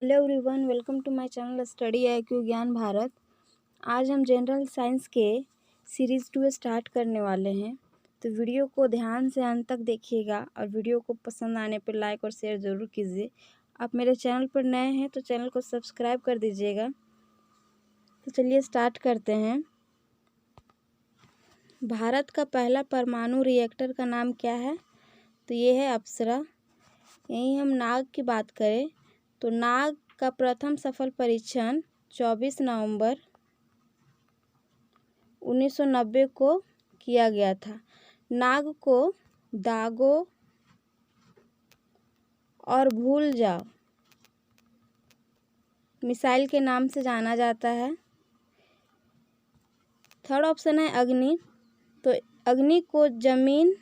Hello everyone, welcome to my channel study IQ Gyan Bharat. आज हम general science के series 2 start करने वाले हैं। तो वीडियो को ध्यान से अंत तक देखिएगा और वीडियो को पसंद आने पर लाइक और शेयर ज़रूर कीजिए। आप मेरे चैनल पर नए हैं तो चैनल को सब्सक्राइब कर दीजिएगा। तो चलिए स्टार्ट करते हैं। भारत का पहला परमाणु रिएक्टर का नाम क्या है? तो ये है अप्सरा। यहीं हम नाग की बात करें तो नाग का प्रथम सफल परीक्षण 24 नवंबर 1990 को किया गया था। नाग को दागो और भूल जाओ मिसाइल के नाम से जाना जाता है। थर्ड ऑप्शन है अग्नि। तो अग्नि को जमीन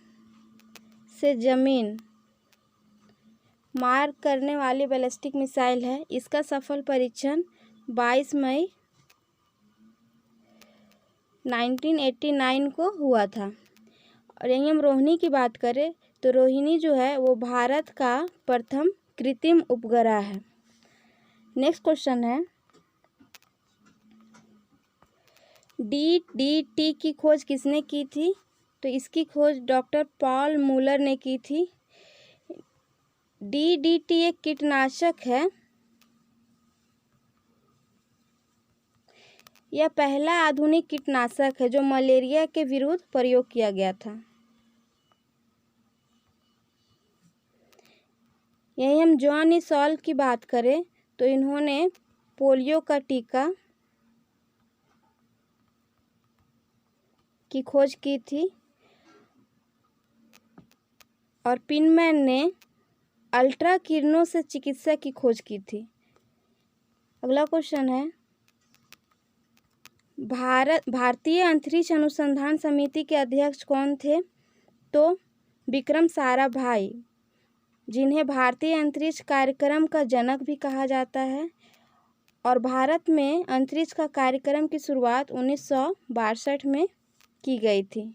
से जमीन मार करने वाली बैलिस्टिक मिसाइल है। इसका सफल परीक्षण 22 मई 1989 को हुआ था। और यहीं हम रोहिणी की बात करें तो रोहिणी जो है वो भारत का प्रथम कृत्रिम उपग्रह है। नेक्स्ट क्वेश्चन है, DDT की खोज किसने की थी? तो इसकी खोज डॉक्टर पॉल मूलर ने की थी। DDT एक कीटनाशक है। यह पहला आधुनिक कीटनाशक है जो मलेरिया के विरुद्ध प्रयोग किया गया था। यही हम जॉन ई सॉल्व की बात करें तो इन्होंने पोलियो का टीका की खोज की थी। और पिनमैन ने अल्ट्रा किरणों से चिकित्सा की खोज की थी। अगला क्वेश्चन है, भारतीय अंतरिक्ष अनुसंधान समिति के अध्यक्ष कौन थे? तो विक्रम साराभाई, जिन्हें भारतीय अंतरिक्ष कार्यक्रम का जनक भी कहा जाता है। और भारत में अंतरिक्ष का कार्यक्रम की शुरुआत 1962 में की गई थी।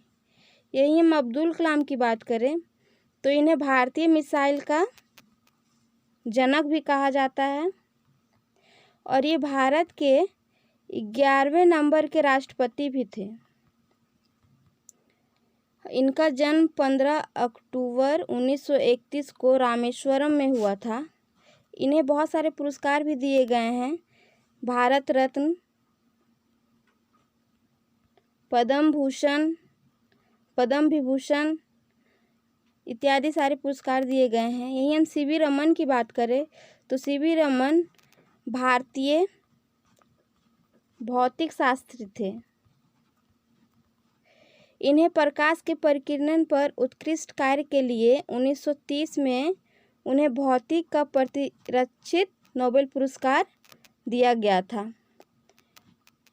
यही हम अब्दुल कलाम की बात करें तो इन्हें भारतीय मिसाइल का जनक भी कहा जाता है। और ये भारत के 11वें नंबर के राष्ट्रपति भी थे। इनका जन्म 15 अक्टूबर 1931 को रामेश्वरम में हुआ था। इन्हें बहुत सारे पुरस्कार भी दिए गए हैं, भारत रत्न, पद्म भूषण, पद्म विभूषण इत्यादि सारे पुरस्कार दिए गए हैं। यही हम CV रमन की बात करें तो CV रमन भारतीय भौतिक शास्त्री थे। इन्हें प्रकाश के परिकिरण पर उत्कृष्ट कार्य के लिए 1930 में उन्हें भौतिक का प्रतिरक्षित नोबेल पुरस्कार दिया गया था।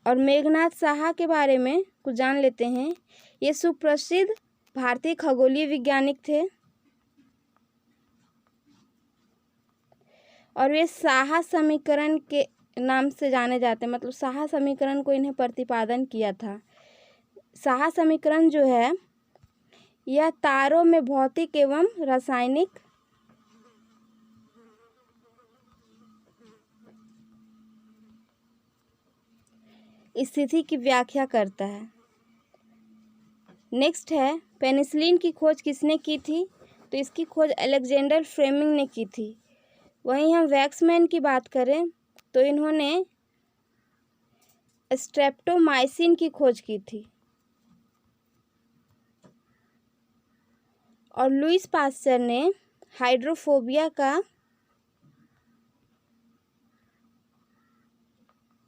और मेघनाथ साहा के बारे में कुछ जान लेते हैं। ये सुप्रसिद्ध भारतीय खगोलीय वैज्ञानिक थे और वे साहा समीकरण के नाम से जाने जाते हैं। मतलब साहा समीकरण को इन्हें प्रतिपादन किया था। साहा समीकरण जो है यह तारों में भौतिक एवं रासायनिक स्थिति की व्याख्या करता है। नेक्स्ट है, पेनिसिलिन की खोज किसने की थी? तो इसकी खोज अलेक्जेंडर फ्लेमिंग ने की थी। वहीं हम वैक्समैन की बात करें तो इन्होंने स्ट्रेप्टोमाइसिन की खोज की थी। और लुईस पास्चर ने हाइड्रोफोबिया का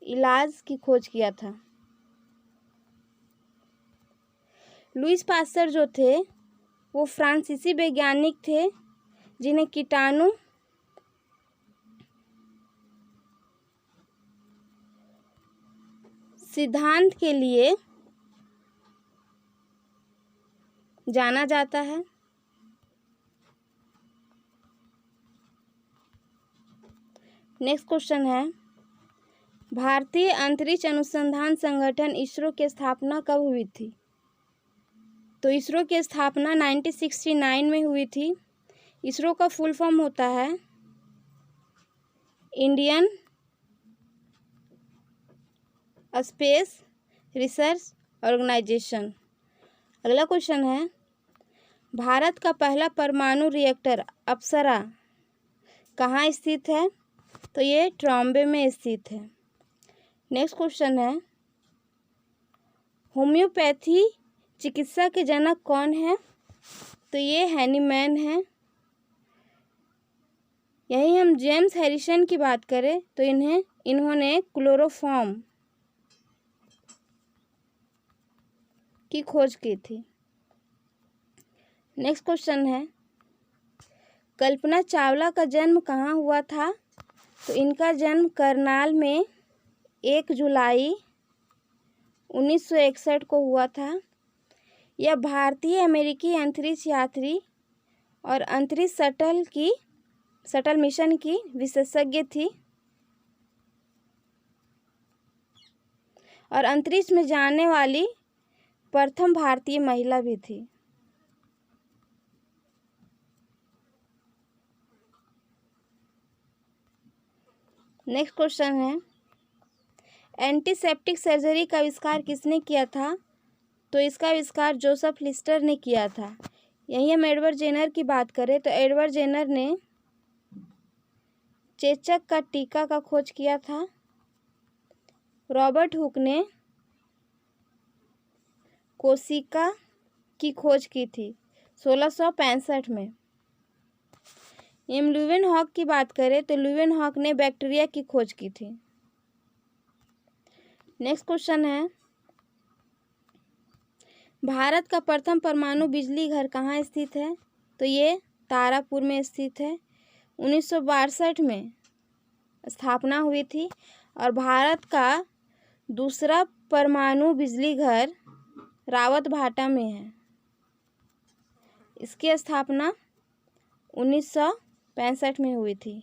इलाज की खोज किया था। लुईस पास्चर जो थे वो फ्रांसीसी वैज्ञानिक थे जिन्हें कीटाणु सिद्धांत के लिए जाना जाता है। नेक्स्ट क्वेश्चन है, भारतीय अंतरिक्ष अनुसंधान संगठन इसरो की स्थापना कब हुई थी? तो इसरो की स्थापना 1969 में हुई थी। इसरो का फुल फॉर्म होता है इंडियन स्पेस रिसर्च ऑर्गेनाइजेशन। अगला क्वेश्चन है, भारत का पहला परमाणु रिएक्टर अप्सरा कहाँ स्थित है? तो ये ट्रॉम्बे में स्थित है। नेक्स्ट क्वेश्चन है, होम्योपैथी चिकित्सा के जनक कौन है? तो ये हैनीमैन है। यही हम जेम्स हैरिसन की बात करें तो इन्होंने क्लोरोफॉर्म की खोज की थी। नेक्स्ट क्वेश्चन है, कल्पना चावला का जन्म कहाँ हुआ था? तो इनका जन्म करनाल में 1 जुलाई 1961 को हुआ था। यह भारतीय अमेरिकी अंतरिक्ष यात्री और अंतरिक्ष शटल मिशन की विशेषज्ञ थी और अंतरिक्ष में जाने वाली प्रथम भारतीय महिला भी थी। नेक्स्ट क्वेश्चन है, एंटीसेप्टिक सर्जरी का आविष्कार किसने किया था? तो इसका आविष्कार जोसेफ लिस्टर ने किया था। यही हम एडवर्ड जेनर की बात करें तो एडवर्ड जेनर ने चेचक का टीका का खोज किया था। रॉबर्ट हुक ने कोशिका की खोज की थी 1665 में। ल्यूवेनहॉक की बात करें तो ल्यूवेनहॉक ने बैक्टीरिया की खोज की थी। नेक्स्ट क्वेश्चन है, भारत का प्रथम परमाणु बिजली घर कहाँ स्थित है? तो ये तारापुर में स्थित है। 1962 में स्थापना हुई थी और भारत का दूसरा परमाणु बिजली घर रावतभाटा में है। इसकी स्थापना 1965 में हुई थी।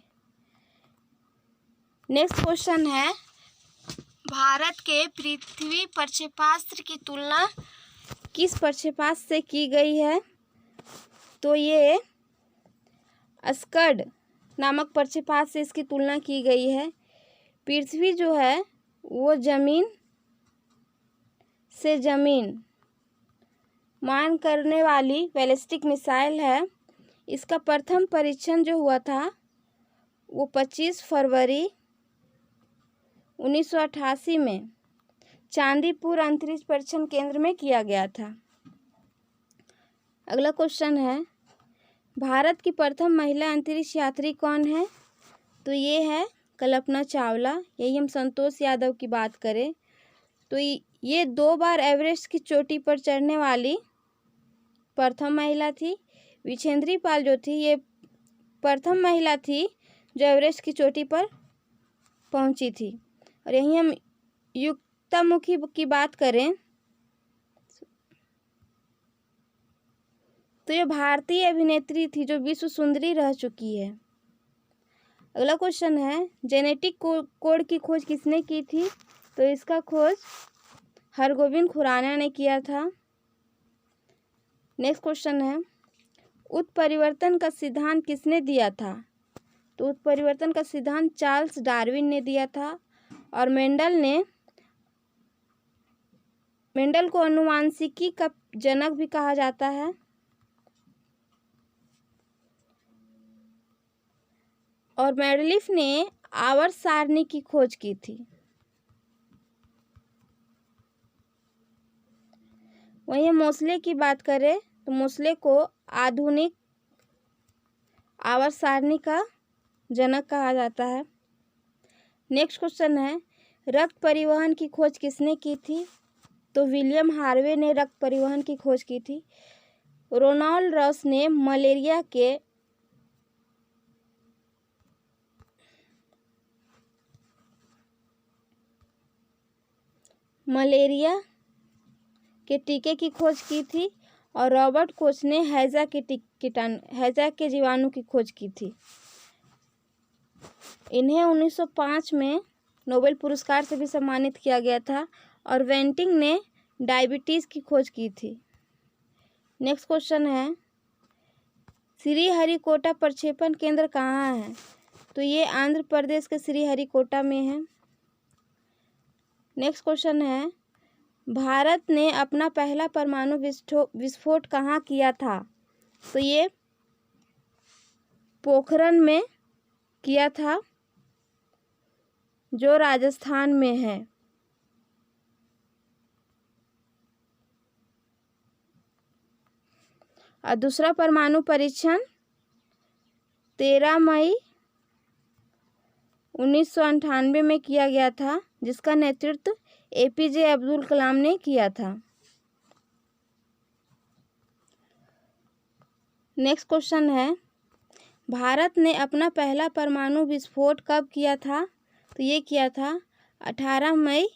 नेक्स्ट क्वेश्चन है, भारत के पृथ्वी प्रक्षेपास्त्र की तुलना किस प्रक्षेपास्त्र से की गई है? तो ये स्कड नामक प्रक्षेपास्त्र से इसकी तुलना की गई है। पृथ्वी जो है वो जमीन से जमीन मान करने वाली बैलिस्टिक मिसाइल है। इसका प्रथम परीक्षण जो हुआ था वो 25 फरवरी 1988 में चांदीपुर अंतरिक्ष परीक्षण केंद्र में किया गया था। अगला क्वेश्चन है, भारत की प्रथम महिला अंतरिक्ष यात्री कौन है? तो ये है कल्पना चावला। यही हम संतोष यादव की बात करें तो ये 2 बार एवरेस्ट की चोटी पर चढ़ने वाली प्रथम महिला थी। विछेंद्री पाल जो थी ये प्रथम महिला थी जो एवरेस्ट की चोटी पर पहुंची थी। और यहीं हम युक्तामुखी की बात करें तो ये भारतीय अभिनेत्री थी जो विश्व सुंदरी रह चुकी है। अगला क्वेश्चन है, जेनेटिक कोड की खोज किसने की थी? तो इसका खोज हरगोविंद खुराना ने किया था। नेक्स्ट क्वेश्चन है, उत्परिवर्तन का सिद्धांत किसने दिया था? तो उत्परिवर्तन का सिद्धांत चार्ल्स डार्विन ने दिया था और मेंडल को आनुवांशिकी का जनक भी कहा जाता है। और मेंडलीफ ने आवर्त सारणी की खोज की थी। वहीं मोसले की बात करें तो मोसले को आधुनिक आवर्त सारणी का जनक कहा जाता है। नेक्स्ट क्वेश्चन है, रक्त परिवहन की खोज किसने की थी? तो विलियम हार्वे ने रक्त परिवहन की खोज की थी। रोनाल्ड रॉस ने मलेरिया के टीके की खोज की थी और रॉबर्ट कोच ने हैजा के जीवाणु की खोज की थी। इन्हें 1905 में नोबेल पुरस्कार से भी सम्मानित किया गया था और वेंटिंग ने डायबिटीज़ की खोज की थी। नेक्स्ट क्वेश्चन है, श्रीहरिकोटा प्रक्षेपण केंद्र कहाँ है? तो ये आंध्र प्रदेश के श्रीहरिकोटा में है। नेक्स्ट क्वेश्चन है, भारत ने अपना पहला परमाणु विस्फोट कहाँ किया था? तो ये पोखरण में किया था, जो राजस्थान में है। और दूसरा परमाणु परीक्षण 13 मई 1998 में किया गया था, जिसका नेतृत्व APJ अब्दुल कलाम ने किया था। नेक्स्ट क्वेश्चन है, भारत ने अपना पहला परमाणु विस्फोट कब किया था? तो ये किया था 18 मई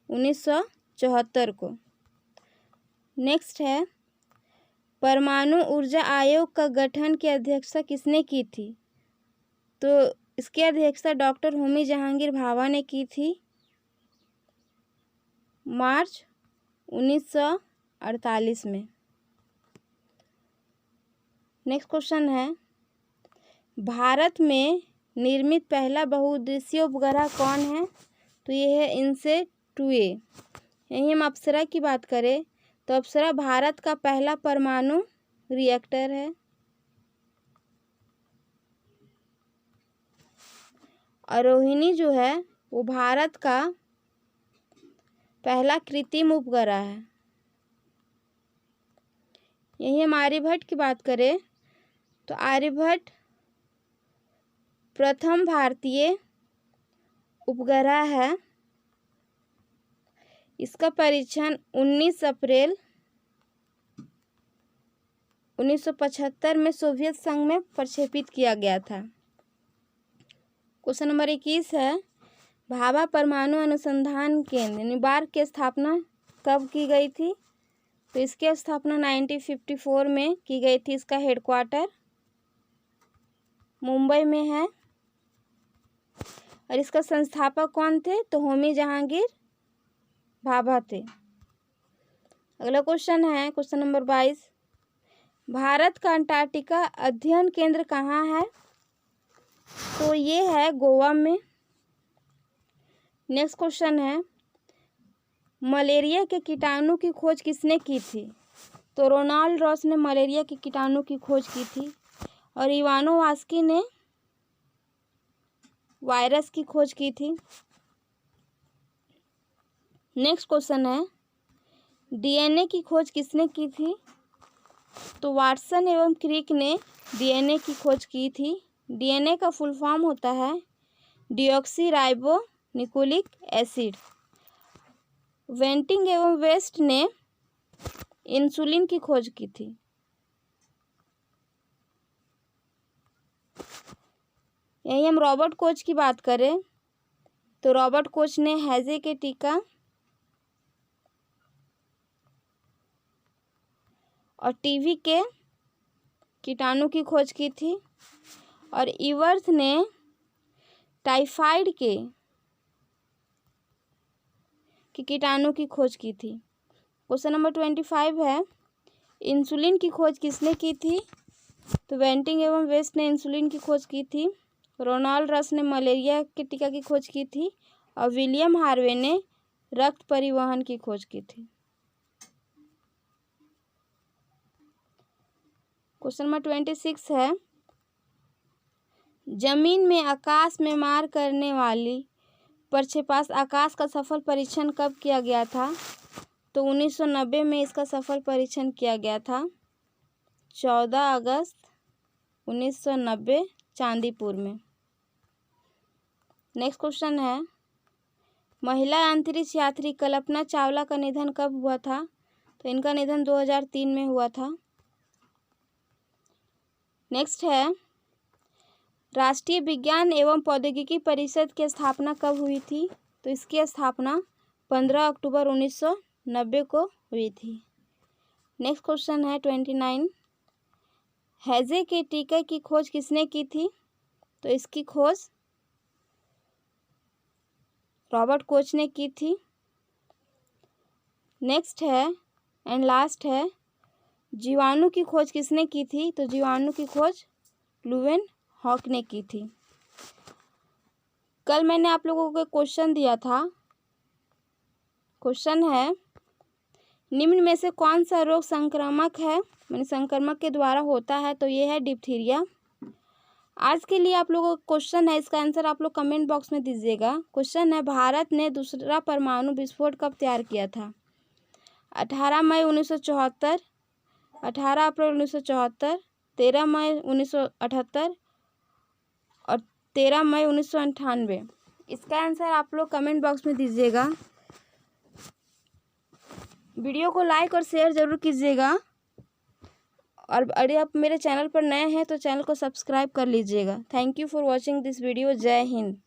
1974 को। नेक्स्ट है, परमाणु ऊर्जा आयोग का गठन की अध्यक्षता किसने की थी? तो इसकी अध्यक्षता डॉक्टर होमी जहांगीर भाभा ने की थी, मार्च 1948 में। नेक्स्ट क्वेश्चन है, भारत में निर्मित पहला बहुउद्देशीय उपग्रह कौन है? तो ये है इनसेट 2A। यहीं हम अप्सरा की बात करें तो अप्सरा भारत का पहला परमाणु रिएक्टर है। रोहिणी जो है वो भारत का पहला कृत्रिम उपग्रह है। यहीं हम आर्यभट्ट की बात करें तो आर्यभट्ट प्रथम भारतीय उपग्रह है। इसका परीक्षण 19 अप्रैल 1975 में सोवियत संघ में प्रक्षेपित किया गया था। क्वेश्चन नंबर 21 है, भाभा परमाणु अनुसंधान केंद्र निबार्क की स्थापना कब की गई थी? तो इसकी स्थापना 1954 में की गई थी। इसका हेडक्वार्टर मुंबई में है और इसका संस्थापक कौन थे? तो होमी जहांगीर भाभा थे। अगला क्वेश्चन है क्वेश्चन नंबर 22, भारत का अंटार्कटिका अध्ययन केंद्र कहाँ है? तो ये है गोवा में। नेक्स्ट क्वेश्चन है, मलेरिया के कीटाणु की खोज किसने की थी? तो रोनाल्ड रॉस ने मलेरिया के कीटाणु की खोज की थी और इवानोवास्की ने वायरस की खोज की थी। नेक्स्ट क्वेश्चन है, DNA की खोज किसने की थी? तो वाटसन एवं क्रिक ने DNA की खोज की थी। DNA का फुल फॉर्म होता है डिऑक्सी राइबो न्यूक्लिक एसिड। वेंटिंग एवं वेस्ट ने इंसुलिन की खोज की थी। यही हम रॉबर्ट कोच की बात करें तो रॉबर्ट कोच ने हैजे के टीका और टीवी के कीटाणु की खोज की थी और इवर्थ ने टाइफाइड के कीटाणु की खोज की थी। क्वेश्चन नंबर 25 है, इंसुलिन की खोज किसने की थी? तो वेंटिंग एवं वेस्ट ने इंसुलिन की खोज की थी। रोनाल्ड रस ने मलेरिया के टीका की खोज की थी और विलियम हार्वे ने रक्त परिवहन की खोज की थी। क्वेश्चन नंबर 26 है, जमीन में आकाश में मार करने वाली प्रक्षेपास्त्र आकाश का सफल परीक्षण कब किया गया था? तो 1990 में इसका सफल परीक्षण किया गया था, 14 अगस्त 1990 चांदीपुर में। नेक्स्ट क्वेश्चन है, महिला अंतरिक्ष यात्री कल्पना चावला का निधन कब हुआ था? तो इनका निधन 2003 में हुआ था। नेक्स्ट है, राष्ट्रीय विज्ञान एवं प्रौद्योगिकी परिषद की स्थापना कब हुई थी? तो इसकी स्थापना 15 अक्टूबर 1990 को हुई थी। नेक्स्ट क्वेश्चन है 29, हैजे के टीके की खोज किसने की थी? तो इसकी खोज रॉबर्ट कोच ने की थी। नेक्स्ट है एंड लास्ट है, जीवाणु की खोज किसने की थी? तो जीवाणु की खोज लुवेन हॉक ने की थी। कल मैंने आप लोगों को क्वेश्चन दिया था। क्वेश्चन है, निम्न में से कौन सा रोग संक्रामक है, यानी संक्रमक के द्वारा होता है? तो ये है डिप्थीरिया। आज के लिए आप लोगों का क्वेश्चन है, इसका आंसर आप लोग कमेंट बॉक्स में दीजिएगा। क्वेश्चन है, भारत ने दूसरा परमाणु विस्फोट कब तैयार किया था? 18 मई 1974, 18 अप्रैल 1974, 13 मई 1978 और 13 मई 1998। इसका आंसर आप लोग कमेंट बॉक्स में दीजिएगा। वीडियो को लाइक और शेयर ज़रूर कीजिएगा, और अगर आप मेरे चैनल पर नए हैं तो चैनल को सब्सक्राइब कर लीजिएगा। Thank you for watching this video. जय हिंद।